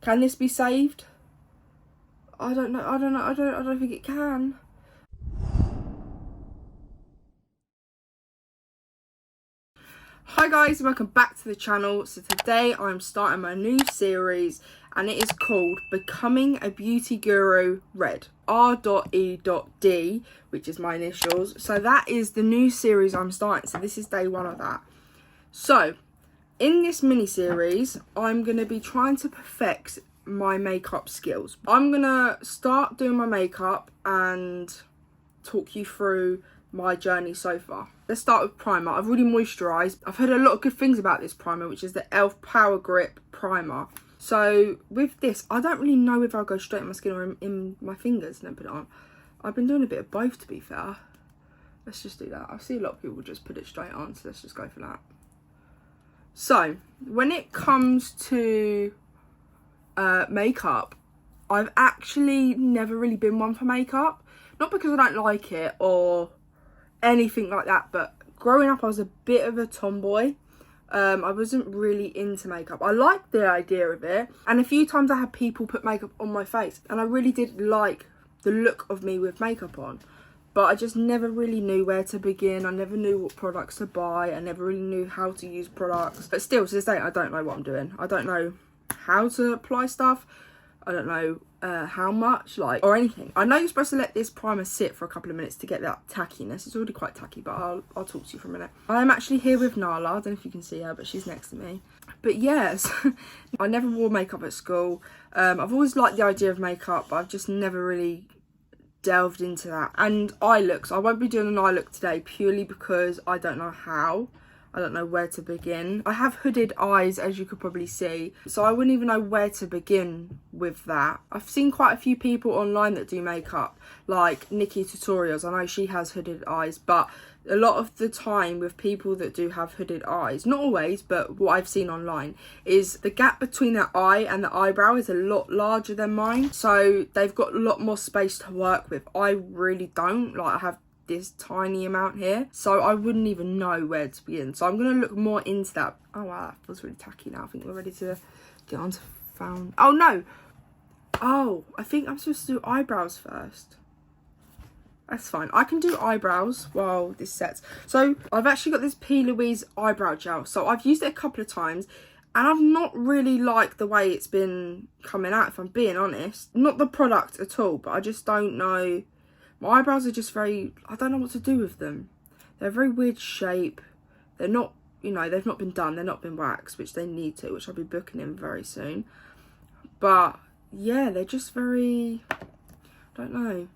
Can this be saved? I don't know. I don't think it can. Hi guys, welcome back to the channel. So today I'm starting my new series and it is called Becoming a Beauty Guru R.E.D. R.E.D, which is my initials. So that is the new series I'm starting. So this is day one of that. So in this mini series, I'm going to be trying to perfect my makeup skills. I'm going to start doing my makeup and talk you through my journey so far. Let's start with primer. I've already moisturised. I've heard a lot of good things about this primer, which is the e.l.f. Power Grip Primer. So with this, I don't really know if I'll go straight in my skin or in my fingers and then put it on. I've been doing a bit of both, to be fair. Let's just do that. I see a lot of people just put it straight on, so let's just go for that. So when it comes to makeup, I've actually never really been one for makeup. Not because I don't like it or anything like that, but growing up I was a bit of a tomboy. I wasn't really into makeup. I liked the idea of it, and a few times I had people put makeup on my face and I really did like the look of me with makeup on, but I just never really knew where to begin. I never knew what products to buy. I never really knew how to use products. But still, to this day, I don't know what I'm doing. I don't know how to apply stuff. I don't know how much, like, or anything. I know you're supposed to let this primer sit for a couple of minutes to get that tackiness. It's already quite tacky, but I'll talk to you for a minute. I'm actually here with Nala. I don't know if you can see her, but she's next to me. But yes, I never wore makeup at school. I've always liked the idea of makeup, but I've just never really delved into that. And eye looks, I won't be doing an eye look today purely because I don't know how. I don't know where to begin. I have hooded eyes, as you could probably see, so I wouldn't even know where to begin with that. I've seen quite a few people online that do makeup, like Nikki Tutorials. I know she has hooded eyes, but a lot of the time with people that do have hooded eyes, not always, but what I've seen online, is the gap between their eye and the eyebrow is a lot larger than mine. So they've got a lot more space to work with. I really don't. Like, I have this tiny amount here, so I wouldn't even know where to begin. So I'm going to look more into that. Oh wow, that feels really tacky now. I think we're ready to get on to found. Oh no, oh, I think I'm supposed to do eyebrows first. That's fine, I can do eyebrows while this sets. So I've actually got this P. Louise eyebrow gel. So I've used it a couple of times and I've not really liked the way it's been coming out, if I'm being honest. Not the product at all, but I just don't know. My eyebrows are just very, I don't know what to do with them. They're a very weird shape. They're not, you know, they've not been done. They're not been waxed, which they need to, which I'll be booking in very soon. But yeah, they're just very, I don't know.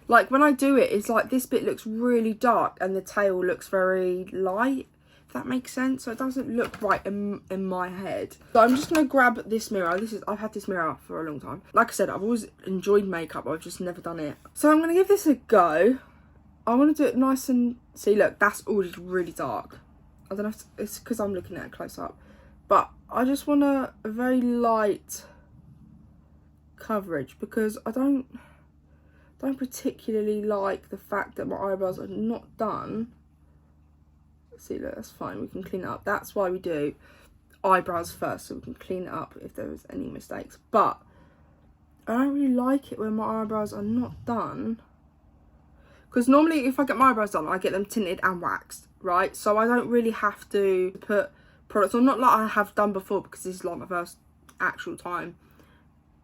Like when I do it, it's like this bit looks really dark and the tail looks very light. If that makes sense. So it doesn't look right in my head. So I'm just going to grab this mirror. I've had this mirror for a long time. Like I said, I've always enjoyed makeup. I've just never done it. So I'm going to give this a go. I want to do it nice and... See, look, that's already really dark. I don't know if it's because I'm looking at it close up. But I just want a very light coverage because I don't particularly like the fact that my eyebrows are not done. See, look, that's fine, we can clean it up. That's why we do eyebrows first, so we can clean it up if there was any mistakes. But I don't really like it when my eyebrows are not done, because normally if I get my eyebrows done, I get them tinted and waxed, right? So I don't really have to put products on, not like I have done before, because this is like my first actual time.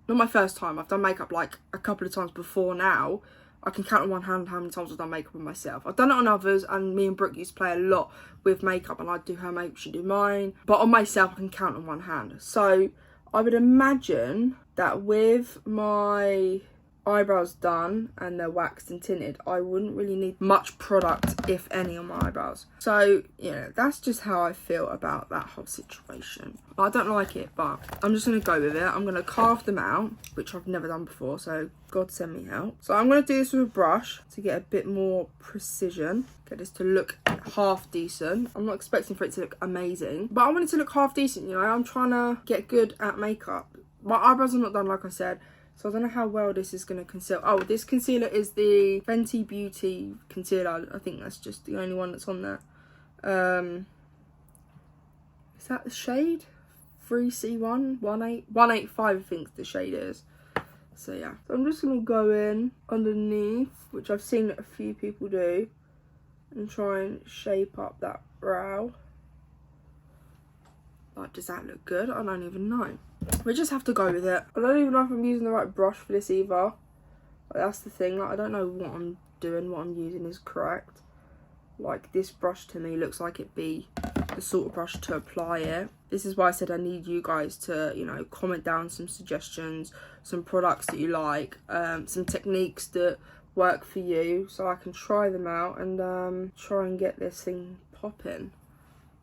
Not my first time, I've done makeup like a couple of times before now. I can count on one hand how many times I've done makeup on myself. I've done it on others, and me and Brooke used to play a lot with makeup, and I'd do her makeup, she'd do mine. But on myself, I can count on one hand. So I would imagine that with my eyebrows done and they're waxed and tinted, I wouldn't really need much product, if any, on my eyebrows. So yeah, that's just how I feel about that whole situation. I don't like it, but I'm just going to go with it. I'm going to carve them out, which I've never done before, so God send me help. So I'm going to do this with a brush to get a bit more precision, get this to look half decent. I'm not expecting for it to look amazing, but I want it to look half decent, you know. I'm trying to get good at makeup. My eyebrows are not done, like I said, so I don't know how well this is going to conceal. Oh, this concealer is the Fenty Beauty concealer. I think that's just the only one that's on there. Is that the shade? 3C1, 185 I think the shade is. So yeah, so I'm just going to go in underneath, which I've seen a few people do, and try and shape up that brow. Like, does that look good? I don't even know. We just have to go with it. I don't even know if I'm using the right brush for this either. Like, that's the thing, like, I don't know what I'm doing, what I'm using is correct. Like, this brush to me looks like it'd be the sort of brush to apply it. This is why I said I need you guys to, you know, comment down some suggestions, some products that you like, some techniques that work for you, so I can try them out and try and get this thing popping.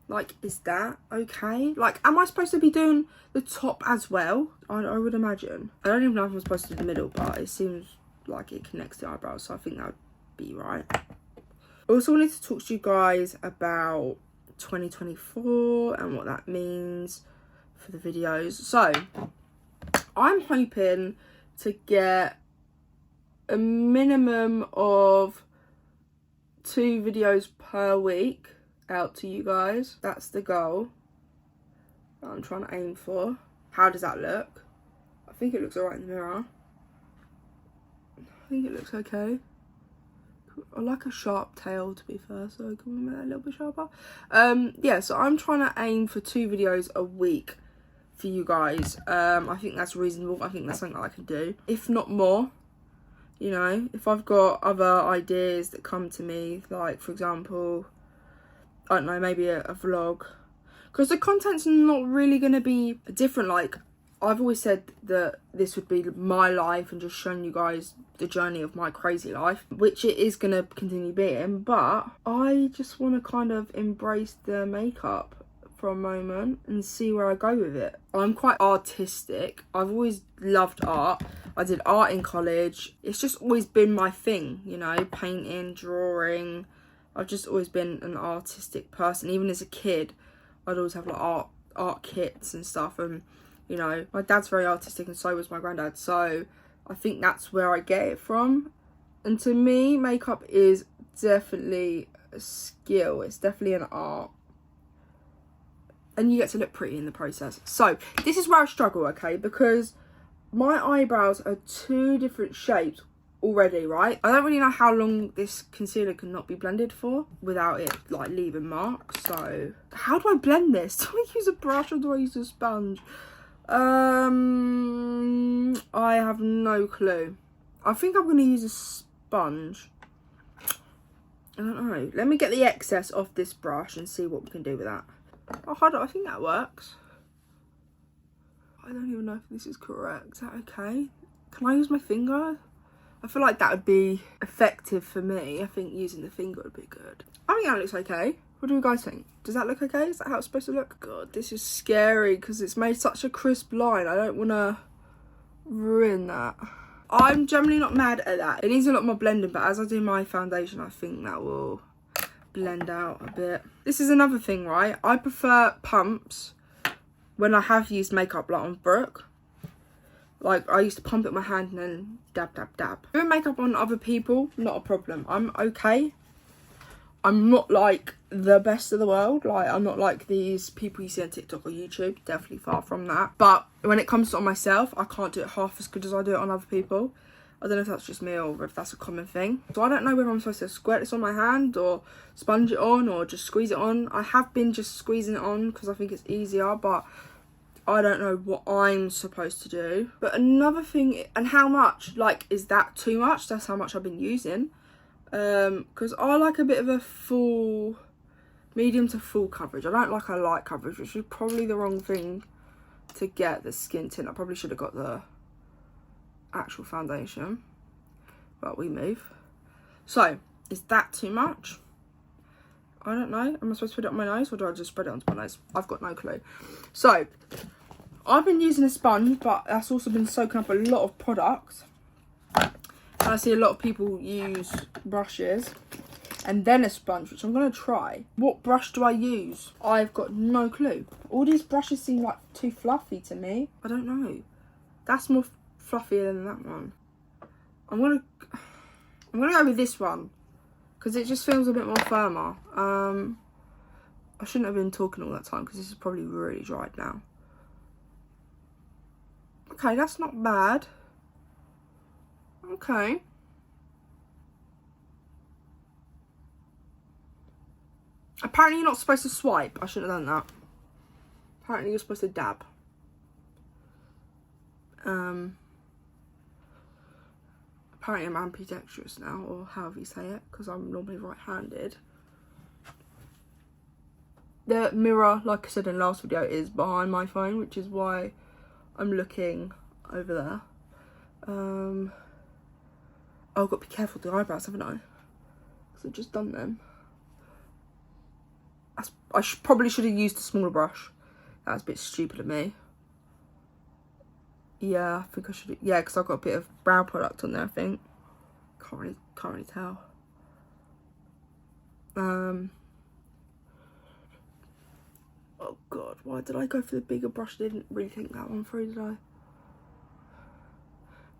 Like, is that okay? Like, am I supposed to be doing the top as well? I would imagine. I don't even know if I'm supposed to do the middle, but it seems like it connects the eyebrows, so I think that would be right. I also wanted to talk to you guys about 2024 and what that means for the videos. So I'm hoping to get a minimum of 2 videos per week out to you guys. That's the goal that I'm trying to aim for. How does that look? I think it looks alright in the mirror. I think it looks okay. I like a sharp tail, to be fair, so can we make that a little bit sharper? Yeah, so I'm trying to aim for 2 videos a week for you guys. I think that's reasonable. I think that's something that I can do, if not more. You know, if I've got other ideas that come to me, like, for example, I don't know, maybe a vlog, because the content's not really going to be different. Like, I've always said that this would be my life and just showing you guys the journey of my crazy life, which it is going to continue being, but I just want to kind of embrace the makeup for a moment and see where I go with it. I'm quite artistic. I've always loved art. I did art in college. It's just always been my thing, you know, painting, drawing. I've just always been an artistic person. Even as a kid, I'd always have like art kits and stuff, and you know, my dad's very artistic and so was my granddad, so I think that's where I get it from. And to me, makeup is definitely a skill. It's definitely an art. And you get to look pretty in the process. So this is where I struggle, okay? Because my eyebrows are 2 different shapes already, right? I don't really know how long this concealer can not be blended for without it like leaving marks. So how do I blend this? Do I use a brush or do I use a sponge? I have no clue. I think I'm going to use a sponge. I don't know. Let me get the excess off this brush and see what we can do with that. Oh, hold on. I think that works. I don't even know if this is correct. Is that okay? Can I use my finger? I feel like that would be effective for me. I think using the finger would be good. I think that looks okay. What do you guys think? Does that look okay? Is that how it's supposed to look? God, this is scary because it's made such a crisp line. I don't want to ruin that. I'm generally not mad at that. It needs a lot more blending, but as I do my foundation, I think that will blend out a bit. This is another thing, right? I prefer pumps when I have used makeup, like on Brooke. Like, I used to pump it with my hand and then dab, dab, dab. Doing makeup on other people, not a problem. I'm okay. I'm not like the best of the world. Like, I'm not like these people you see on TikTok or YouTube. Definitely far from that. But when it comes to on myself, I can't do it half as good as I do it on other people. I don't know if that's just me or if that's a common thing. So I don't know whether I'm supposed to squirt this on my hand or sponge it on or just squeeze it on. I have been just squeezing it on because I think it's easier, but I don't know what I'm supposed to do. But another thing, and how much, like, is that too much? That's how much I've been using. Because I like a bit of a full, medium to full coverage. I don't like a light coverage, which is probably the wrong thing to get the skin tint. I probably should have got the actual foundation, but we move. So, is that too much? I don't know. Am I supposed to put it on my nose or do I just spread it onto my nose? I've got no clue. So, I've been using a sponge, but that's also been soaking up a lot of products. And I see a lot of people use brushes and then a sponge, which I'm going to try. What brush do I use? I've got no clue. All these brushes seem like too fluffy to me. I don't know. That's more fluffier than that one. I'm gonna go with this one because it just feels a bit more firmer. I shouldn't have been talking all that time because this is probably really dried now. Okay, that's not bad. Okay. Apparently you're not supposed to swipe. I shouldn't have done that. Apparently you're supposed to dab. Apparently I'm ambidextrous now, or however you say it, because I'm normally right-handed. The mirror, like I said in the last video, is behind my phone, which is why I'm looking over there. Oh, I've got to be careful with the eyebrows, haven't I? Because I've just done them. I probably should have used a smaller brush. That was a bit stupid of me. Yeah, I think I should. Yeah, because I've got a bit of brow product on there, I think. Can't really tell. Oh god, why did I go for the bigger brush? I didn't really think that one through, did I?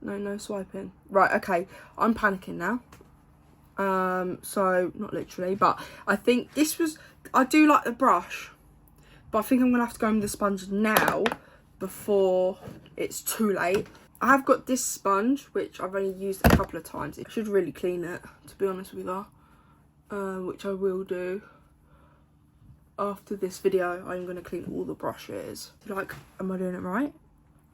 No swiping. Right, okay, I'm panicking now. So not literally, but I think this was, I do like the brush, but I think I'm gonna have to go in with the sponge now before it's too late. I have got this sponge, which I've only used a couple of times. I should really clean it, to be honest with you, which I will do after this video. I'm going to clean all the brushes. Like, am I doing it right?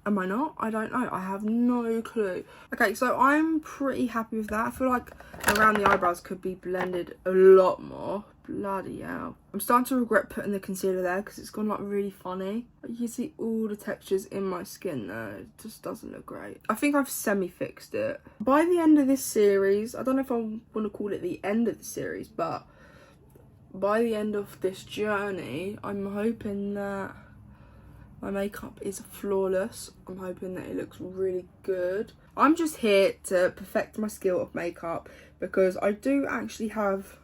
Am I not? I don't know. I have no clue. Okay, so I'm pretty happy with that. I feel like around the eyebrows could be blended a lot more. Bloody hell. I'm starting to regret putting the concealer there because it's gone like really funny. You can see all the textures in my skin there. It just doesn't look great. I think I've semi-fixed it. By the end of this series, I don't know if I want to call it the end of the series, but by the end of this journey, I'm hoping that my makeup is flawless. I'm hoping that it looks really good. I'm just here to perfect my skill of makeup because I do actually have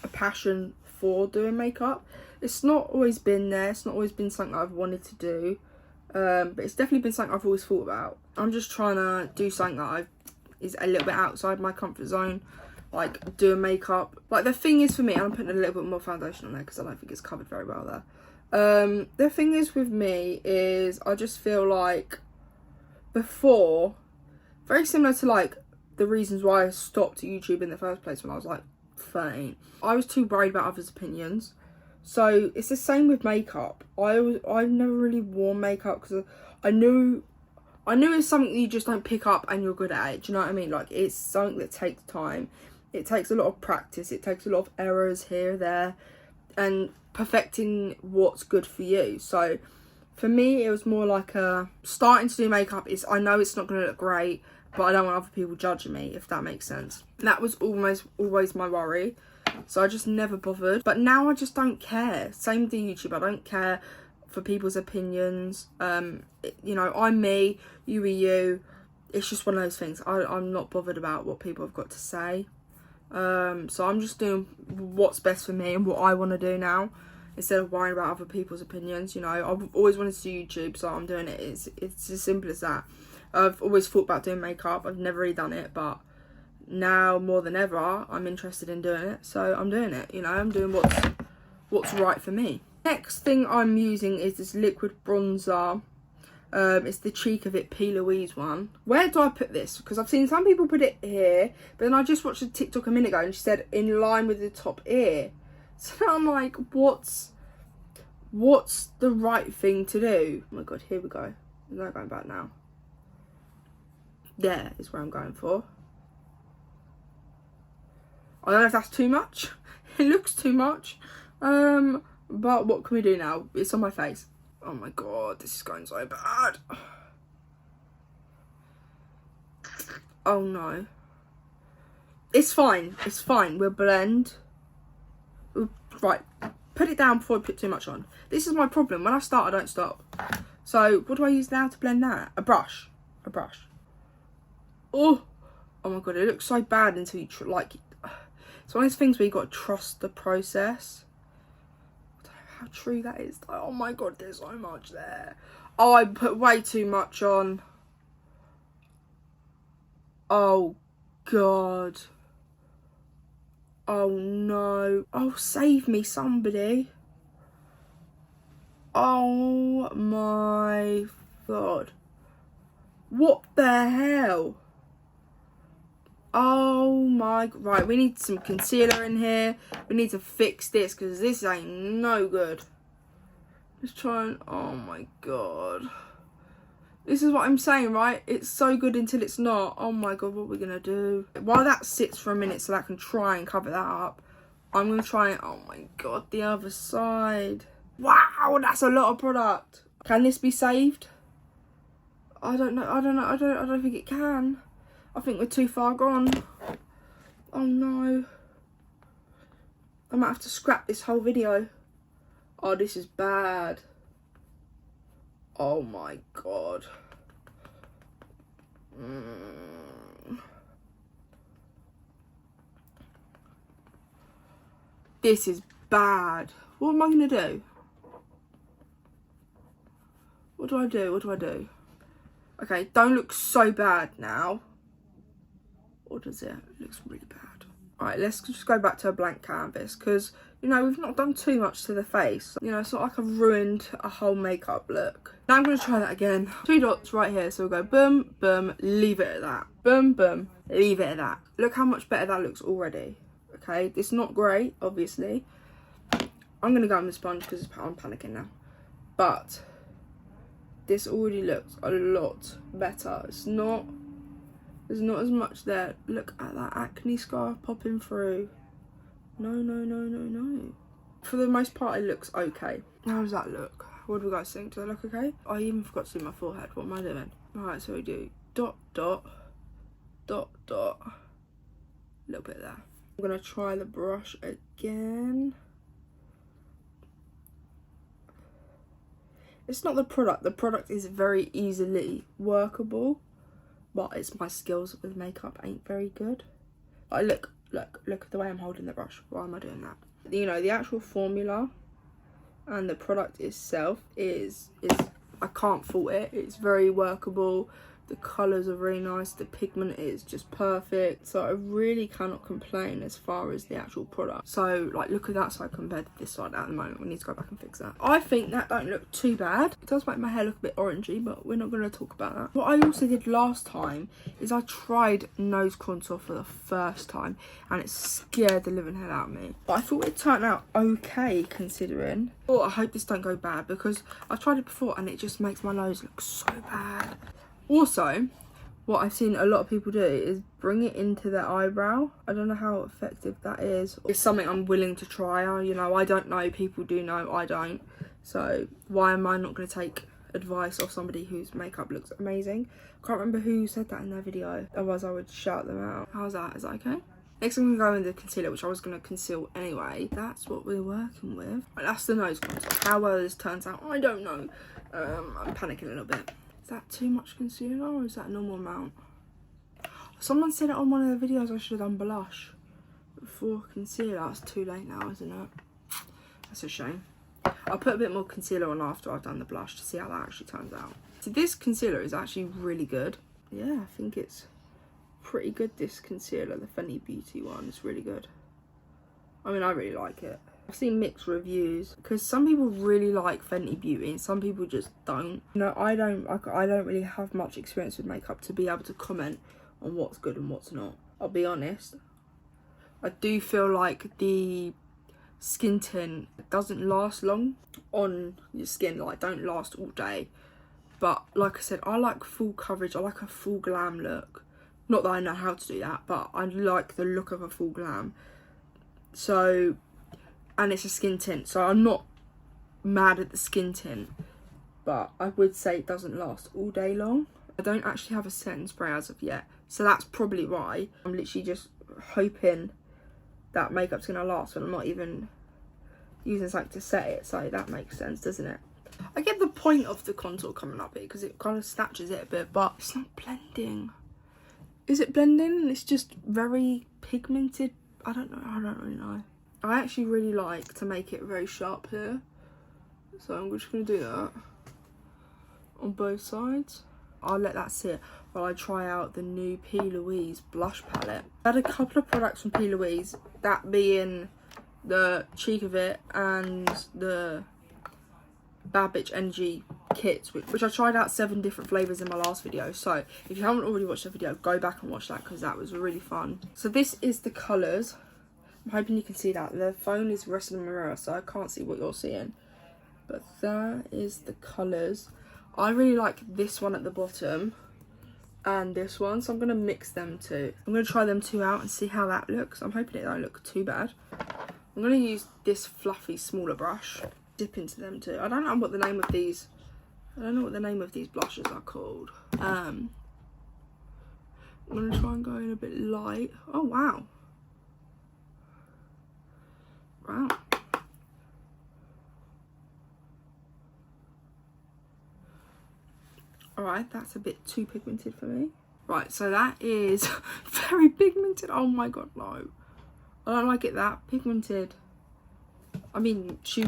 a passion for doing makeup. It's not always been there. It's not always been something that I've wanted to do. But it's definitely been something I've always thought about. I'm just trying to do something that is a little bit outside my comfort zone. Like doing makeup. Like the thing is for me, I'm putting a little bit more foundation on there because I don't think it's covered very well there. The thing is with me is I just feel like before, very similar to like the reasons why I stopped YouTube in the first place when I was like 13. I was too worried about others' opinions. So it's the same with makeup. I've never really worn makeup because I knew it's something you just don't pick up and you're good at it. Do you know what I mean? Like it's something that takes time. It takes a lot of practice. It takes a lot of errors here, there, and perfecting what's good for you. So for me, it was more like starting to do makeup is, I know it's not going to look great, but I don't want other people judging me, if that makes sense. That was almost always my worry. So I just never bothered. But now I just don't care. Same with YouTube. I don't care for people's opinions. You know, I'm me, you are you. It's just one of those things. I'm not bothered about what people have got to say. So I'm just doing what's best for me and what I want to do now, instead of worrying about other people's opinions. You know, I've always wanted to do YouTube, so I'm doing it. It's as simple as that. I've always thought about doing makeup. I've never really done it, but now more than ever, I'm interested in doing it. So I'm doing it. You know, I'm doing what's right for me. Next thing I'm using is this liquid bronzer. It's the Cheek of It P. Louise one. Where do I put this? Because I've seen some people put it here, but then I just watched a TikTok a minute ago and she said in line with the top ear. So now I'm like, what's the right thing to do? Oh my god, here we go. I'm not going back now. There is where I'm going for. I don't know if that's too much. It looks too much. But what can we do now? It's on my face. Oh my god, this is going so bad. Oh no. It's fine. It's fine. We'll blend. Right. Put it down before I put too much on. This is my problem. When I start, I don't stop. So, what do I use now to blend that? A brush. A brush. Oh my god, it looks so bad until you like. It's one of those things where you got to trust the process. I don't know how true that is. Oh my god, there's so much there. Oh, I put way too much on. Oh god. Oh no. Oh, save me, somebody. Oh my god. What the hell? Oh my, right, we need some concealer in here. We need to fix this because this ain't no good. Just try and, oh my god. This is what I'm saying, right? It's so good until it's not. Oh my god, what are we gonna do? While that sits for a minute so that I can try and cover that up, I'm gonna try and, oh my god, the other side. Wow, that's a lot of product. Can this be saved? I don't know, I don't think it can. I think we're too far gone. Oh no. I might have to scrap this whole video. Oh, this is bad. Oh my god. This is bad. What am I gonna do? What do I do? What do I do? Okay, don't look so bad now. Or does it? It looks really bad. Alright, let's just go back to a blank canvas because, you know, we've not done too much to the face. You know, it's not like I've ruined a whole makeup look. Now I'm going to try that again. 2 dots right here. So we'll go boom, boom, leave it at that. Boom, boom, leave it at that. Look how much better that looks already. Okay, it's not great, obviously. I'm going to go on the sponge because I'm panicking now. But this already looks a lot better. There's not as much there. Look at that acne scar popping through. No, no, no, no, no. For the most part, it looks okay. How does that look? What do you guys think? Do I look okay? I even forgot to do my forehead. What am I doing? Alright, so we do dot, dot, dot, dot. A little bit there. I'm going to try the brush again. It's not the product. The product is very easily workable. But it's my skills with makeup ain't very good. Like, look at the way I'm holding the brush. Why am I doing that? You know, the actual formula and the product itself is I can't fault it. It's very workable. The colours are very nice. The pigment is just perfect. So I really cannot complain as far as the actual product. So, like, look at that side compared to this side at the moment. We need to go back and fix that. I think that don't look too bad. It does make my hair look a bit orangey, but we're not going to talk about that. What I also did last time is I tried nose contour for the first time, and it scared the living hell out of me. But I thought it turned out okay, considering. Oh, I hope this don't go bad, because I've tried it before, and it just makes my nose look so bad. Also, what I've seen a lot of people do is bring it into their eyebrow. I don't know how effective that is. It's something I'm willing to try. You know, I don't know. People do know. I don't. So why am I not going to take advice off somebody whose makeup looks amazing? I can't remember who said that in their video. Otherwise, I would shout them out. How's that? Is that okay? Next I'm going to go in the concealer, which I was going to conceal anyway. That's what we're working with. Right, that's the nose contour. How well this turns out, I don't know. I'm panicking a little bit. Is that too much concealer or is that a normal amount? Someone said it on one of the videos I should have done blush before concealer. It's too late now, isn't it? That's a shame. I'll put a bit more concealer on after I've done the blush to see how that actually turns out. So this concealer is actually really good. Yeah, I think it's pretty good, this concealer. The Fenty Beauty one is really good. I mean, I really like it. I've seen mixed reviews because some people really like Fenty Beauty and some people just don't. You know, I don't really have much experience with makeup to be able to comment on what's good and what's not. I'll be honest. I do feel like the skin tint doesn't last long on your skin. Like, don't last all day. But like I said, I like full coverage. I like a full glam look. Not that I know how to do that, but I like the look of a full glam. So, and it's a skin tint, so I'm not mad at the skin tint, but I would say it doesn't last all day long. I don't actually have a setting spray as of yet, so that's probably why. I'm literally just hoping that makeup's gonna last when I'm not even using something to set it, so that makes sense, doesn't it? I get the point of the contour coming up here because it kind of snatches it a bit, but it's not blending. Is it blending? It's just very pigmented. I don't know. I don't really know. I actually really like to make it very sharp here, so I'm just going to do that on both sides. I'll let that sit while I try out the new P. Louise blush palette. I had a couple of products from P. Louise, that being the Cheek of It and the Bad Bitch Energy kits, which I tried out 7 different flavours in my last video. So if you haven't already watched the video, go back and watch that because that was really fun. So this is the colours. I'm hoping you can see that. The phone is resting on the mirror, so I can't see what you're seeing. But that is the colours. I really like this one at the bottom and this one, so I'm going to mix them two. I'm going to try them two out and see how that looks. I'm hoping it don't look too bad. I'm going to use this fluffy smaller brush, dip into them two. I don't know what the name of these, blushes are called. I'm going to try and go in a bit light. Oh wow. Wow. Alright, that's a bit too pigmented for me. Right, so that is very pigmented. Oh my god, no. I don't like it that pigmented. I mean, she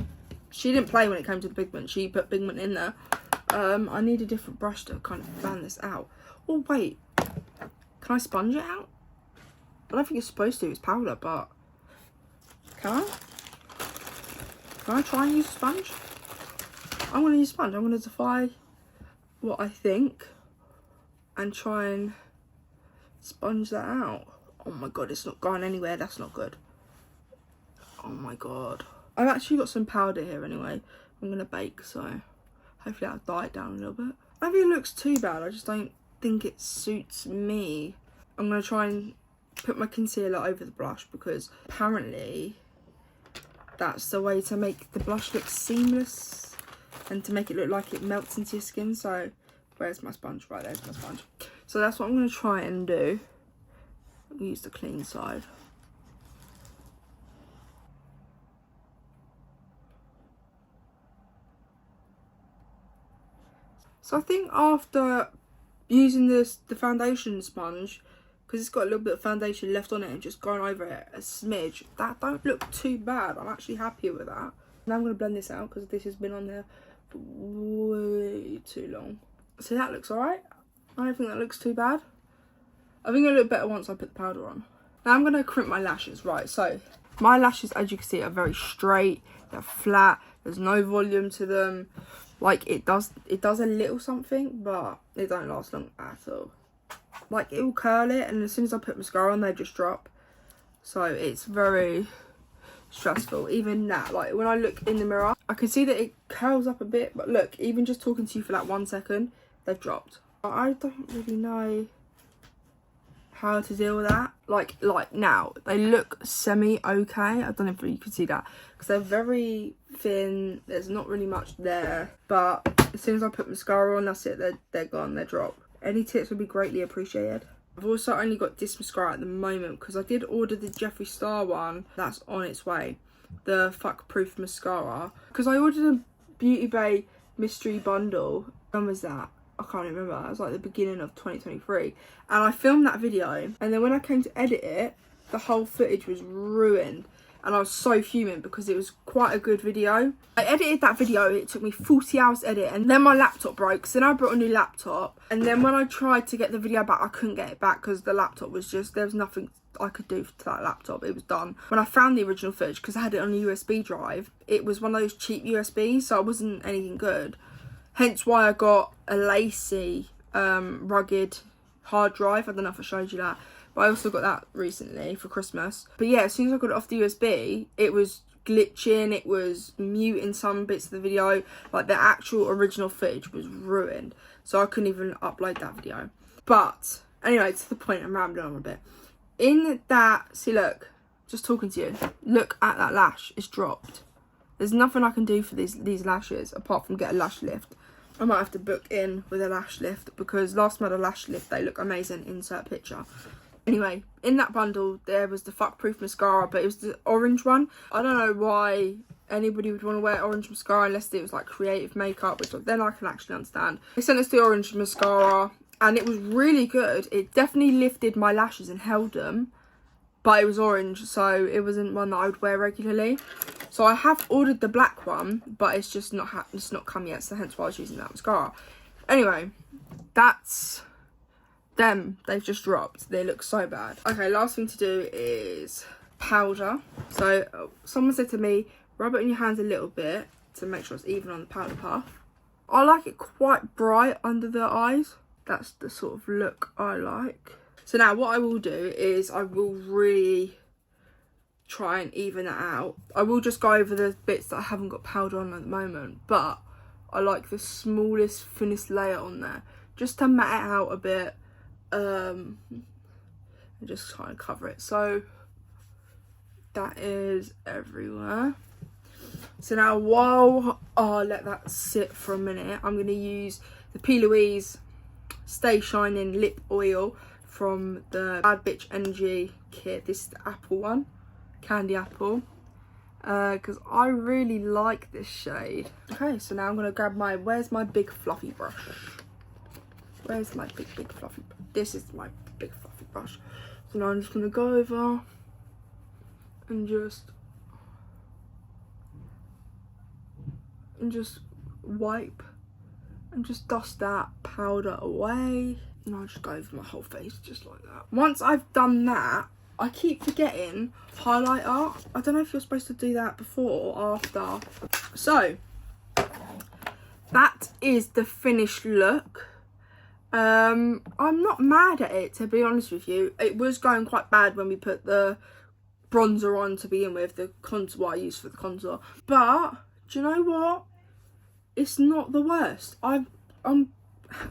didn't play when it came to the pigment. She put pigment in there. I need a different brush to kind of fan this out. Oh, wait. Can I sponge it out? I don't think it's supposed to. It's powder, but... Can I? Can I try and use a sponge? I'm going to use a sponge. I'm going to defy what I think and try and sponge that out. Oh my god, it's not going anywhere. That's not good. Oh my god. I've actually got some powder here anyway. I'm going to bake, so hopefully that'll die it down a little bit. I don't think it looks too bad. I just don't think it suits me. I'm going to try and put my concealer over the blush because apparently that's the way to make the blush look seamless and to make it look like it melts into your skin. So where's my sponge? Right, there's my sponge. So that's what I'm going to try and do. I'll use the clean side. So I think after using the foundation sponge, because it's got a little bit of foundation left on it and just going over it a smidge, that don't look too bad. I'm actually happy with that. Now I'm going to blend this out because this has been on there for way too long. So that looks alright. I don't think that looks too bad. I think it'll look better once I put the powder on. Now I'm going to crimp my lashes. Right, so my lashes, as you can see, are very straight. They're flat. There's no volume to them. Like, it does a little something, but it don't last long at all. Like, it will curl it, and as soon as I put mascara on, they just drop. So it's very stressful. Even that, like, when I look in the mirror, I can see that it curls up a bit, but look, even just talking to you for that 1 second, they've dropped. I don't really know how to deal with that. Like now, they look semi-okay. I don't know if you can see that, because they're very thin. There's not really much there, but as soon as I put mascara on, that's it. They're gone. They're dropped. Any tips would be greatly appreciated. I've also only got this mascara at the moment because I did order the Jeffree Star one. That's on its way. The Fuck Proof mascara. Because I ordered a Beauty Bay mystery bundle. When was that? I can't remember. It was like the beginning of 2023. And I filmed that video. And then when I came to edit it, the whole footage was ruined. And I was so fuming because it was quite a good video. I edited that video, it took me 40 hours to edit, and then my laptop broke, so then I brought a new laptop. And then when I tried to get the video back, I couldn't get it back because the laptop was just, there was nothing I could do to that laptop. It was done. When I found the original footage, because I had it on a USB drive, it was one of those cheap USBs, so it wasn't anything good. Hence why I got a lacy, rugged hard drive. I don't know if I showed you that. But I also got that recently for Christmas. But yeah, as soon as I got it off the USB, it was glitching. It was muting some bits of the video. Like, the actual original footage was ruined. So I couldn't even upload that video. But anyway, to the point, I'm rambling on a bit. In that, see, look, just talking to you. Look at that lash. It's dropped. There's nothing I can do for these lashes apart from get a lash lift. I might have to book in with a lash lift because last time I had a lash lift, they look amazing. Insert picture. Anyway, in that bundle, there was the Fuck Proof mascara, but it was the orange one. I don't know why anybody would want to wear orange mascara unless it was like creative makeup, which then I can actually understand. They sent us the orange mascara, and it was really good. It definitely lifted my lashes and held them, but it was orange, so it wasn't one that I would wear regularly. So I have ordered the black one, but it's just not come yet, so hence why I was using that mascara. Anyway, that's them. They've just dropped. They look so bad. Okay, last thing to do is powder. So someone said to me, rub it in your hands a little bit to make sure it's even on the powder puff. I like it quite bright under the eyes. That's the sort of look I like. So now what I will do is I will really try and even it out. I will just go over the bits that I haven't got powder on at the moment, but I like the smallest, thinnest layer on there, just to matte it out a bit, and just try and cover it. So that is everywhere. So now while I let that sit for a minute, I'm going to use the P. Louise Stay Shining Lip Oil from the Bad Bitch Energy kit. This is the apple one, candy apple, because I really like this shade. Okay, so now I'm going to grab my, where's my big fluffy brush? Where's my big fluffy brush? This is my big fluffy brush. So now I'm just going to go over and just wipe and just dust that powder away. And I'll just go over my whole face just like that. Once I've done that, I keep forgetting highlighter. I don't know if you're supposed to do that before or after. So that is the finished look. I'm not mad at it, to be honest with you. It was going quite bad when we put the bronzer on to begin with, the contour, what I used for the contour. But do you know what? It's not the worst. I'm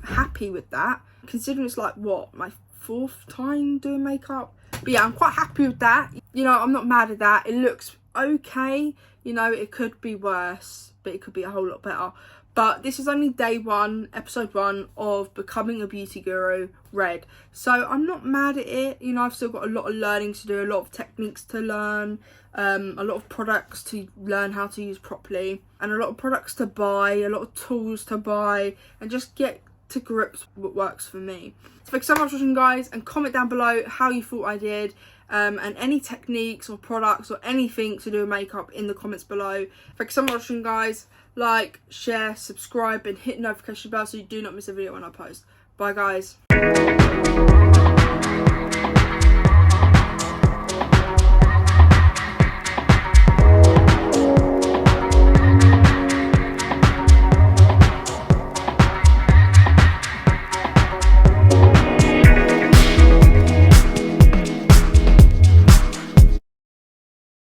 happy with that, considering it's like, what, my 4th time doing makeup. But yeah, I'm quite happy with that. You know, I'm not mad at that. It looks okay. You know, it could be worse, but it could be a whole lot better. But this is only day 1, episode 1 of Becoming a Beauty Guru Red. So I'm not mad at it. You know, I've still got a lot of learning to do, a lot of techniques to learn, a lot of products to learn how to use properly, and a lot of products to buy, a lot of tools to buy, and just get to grips with what works for me. So thanks so much for watching, guys, and comment down below how you thought I did, and any techniques or products or anything to do with makeup in the comments below. Thanks so much for watching, guys. Like, share, subscribe, and hit the notification bell so you do not miss a video when I post. Bye, guys.